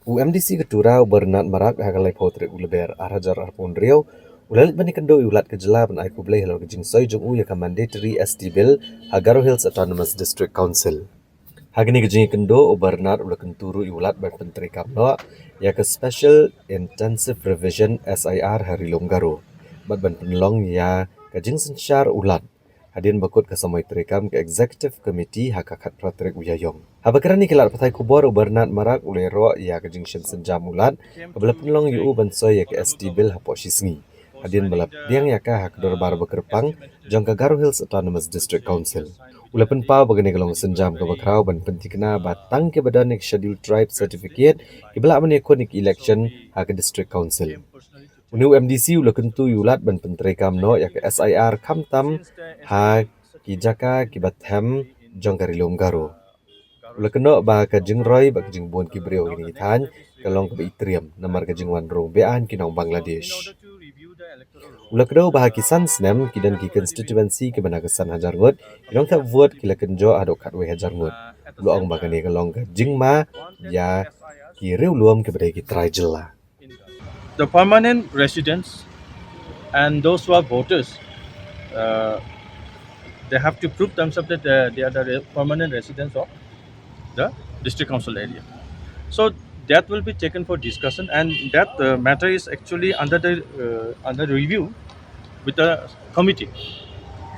UMDC ke Tura bernat marak hagalai potre uleber arhajar arpon riau ulalit bani kendo ulat ke jela ban aiku blai helor ke jingsoi jung u ya ka mandatory ST bill Hagaro Hills Autonomous District Council. Hagini ke jingi kendo bernat ula kenturu ulat ban penteri kamno ya ke Special Intensive Revision SIR hari longgaro. Bat ban penlong ya ke jing sensyar ulat. Hadin bakut ke samoi terekam ke Executive Committee hakakat pratrek Iaiong. Habakran ni kelar patai kubor bernat marak ulero ya ke jing senjam ulat kabla penlong yu bansoy ya ke ST bill hapo shisngi. Hadin balap diang ya ka hak dorbar bekerpang jong ke Garo Hills Autonomous District Council. Ulapan pa bagani kalong senjam ke bakrau ban pentikna batang ke badanik Scheduled Tribe Certificate ibla mani konik election hak District Council. Unu MDC ula kentu yulat ban penterekam no ya ke SIR kamtam ha kijaka kibatham jong kari longgaro. Ula keno ba ka jingroy ba jing bon kibreo ini than kalong ke itriam namar ka jing Wanrah bean kinong Bangladesh. Ula kedo bah kisan snem kidan ki constituency ke banagasan hajar ngut kinong ta vote kila kenjo adok katwe hajar ngut. Ula ong bagani kalong ka jingma ya ki reu luam ke badai ki try jela. The permanent residents and those who are voters, they have to prove themselves that they are the permanent residents of the district council area. So that will be taken for discussion, and that matter is actually under review with the committee.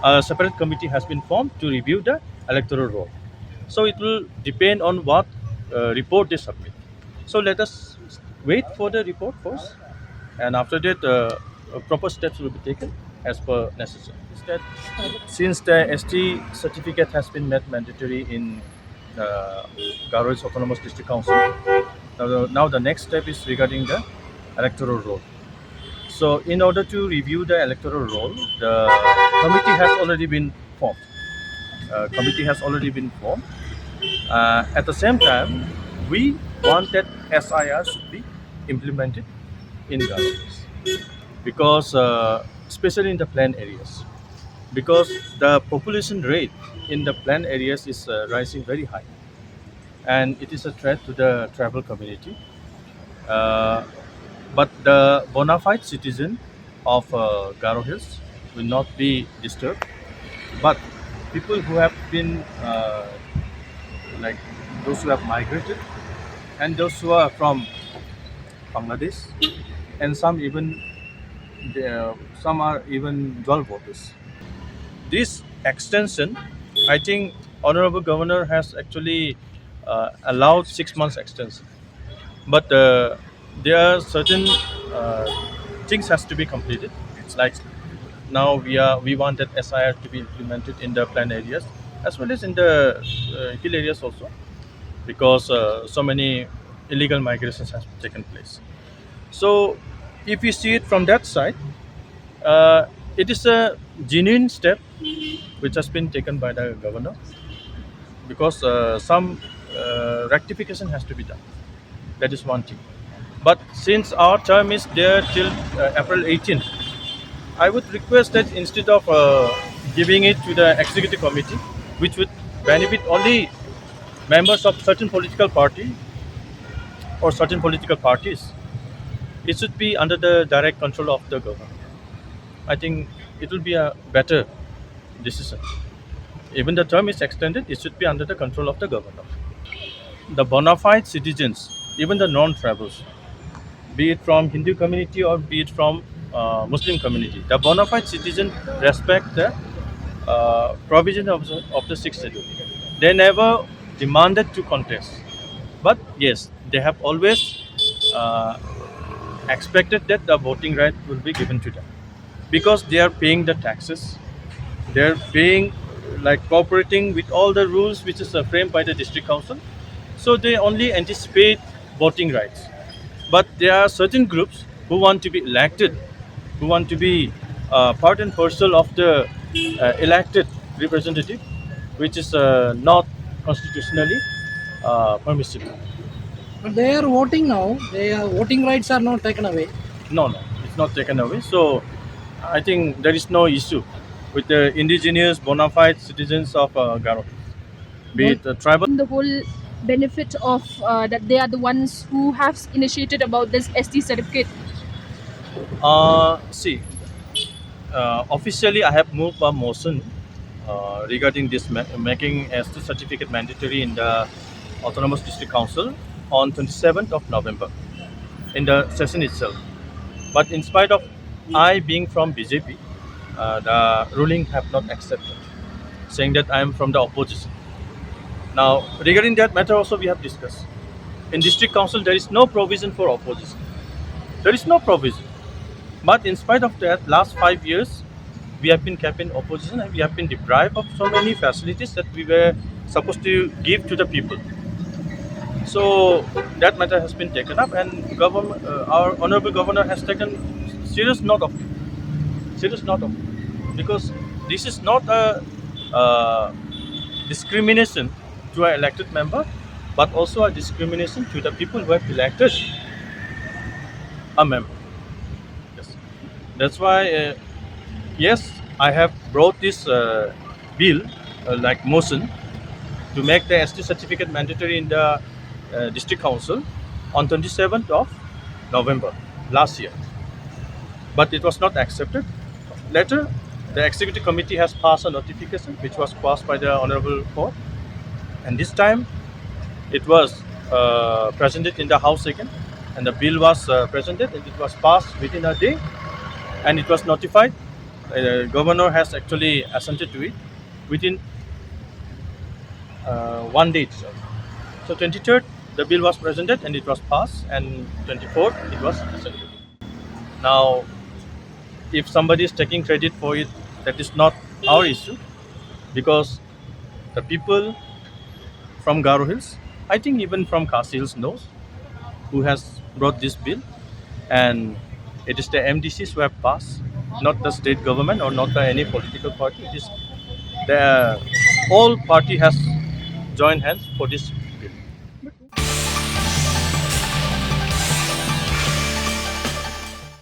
A separate committee has been formed to review the electoral roll. So it will depend on what report they submit. So let us wait for the report first, and after that, proper steps will be taken as per necessary. Since the ST certificate has been made mandatory in Garo Hills Autonomous District Council, now the next step is regarding the electoral roll. So in order to review the electoral roll, the committee has already been formed. At the same time, we want that SIR should be implemented in Garo Hills, because especially in the planned areas, because the population rate in the planned areas is rising very high, and it is a threat to the tribal community. Uh, but the bona fide citizen of Garo Hills will not be disturbed. But people who have been like those who have migrated, and those who are from Bangladesh, and some are even dual voters. This extension, I think, Honorable Governor has actually allowed 6 months extension, but there are certain uh, things has to be completed. It's like now we want that SIR to be implemented in the planned areas as well as in the hill areas also, because so many illegal migrations has taken place. So if you see it from that side, it is a genuine step which has been taken by the governor, because some rectification has to be done. That is one thing. But since our term is there till April 18th, I would request that instead of giving it to the executive committee, which would benefit only members of certain political party or certain political parties, it should be under the direct control of the government. I think it will be a better decision. Even the term is extended, it should be under the control of the governor. The bona fide citizens, even the non-tribals, be it from Hindu community or be it from Muslim community, the bona fide citizen respect the provision of the sixth schedule. They never demanded to contest, but yes, they have always uh, expected that the voting right will be given to them, because they are paying the taxes, they are paying, like, cooperating with all the rules which is framed by the district council. So they only anticipate voting rights. But there are certain groups who want to be elected, who want to be part and parcel of the elected representative, which is not constitutionally permissible. But they are voting now. Their voting rights are not taken away. No, no, it's not taken away. So I think there is no issue with the indigenous bona fide citizens of Garo, be it tribal. The whole benefit of that they are the ones who have initiated about this ST certificate? See, officially, I have moved a motion regarding this making ST certificate mandatory in the Autonomous District Council on 27th of November in the session itself. But in spite of I being from BJP, the ruling have not accepted, saying that I am from the opposition. Now, regarding that matter also we have discussed. In district council, there is no provision for opposition. There is no provision. But in spite of that, last 5 years, we have been kept in opposition and we have been deprived of so many facilities that we were supposed to give to the people. So that matter has been taken up, and government, our honorable governor has taken serious note of it. Serious note of it, because this is not a discrimination to an elected member, but also a discrimination to the people who have elected a member. Yes. That's why, yes, I have brought this bill, like motion, to make the ST certificate mandatory in the district council on 27th of November last year. But it was not accepted. Later, the executive committee has passed a notification which was passed by the honorable court, and this time it was presented in the house again, and the bill was presented and it was passed within a day, and it was notified. Governor has actually assented to it within 1 day itself. So 23rd the bill was presented and it was passed, and 24th it was assented. Now, if somebody is taking credit for it, that is not our issue, because the people from Garo Hills, I think even from Khasi Hills knows who has brought this bill, and it is the MDCs who have passed, not the state government or not any political party. It is the whole party has joined hands for this bill.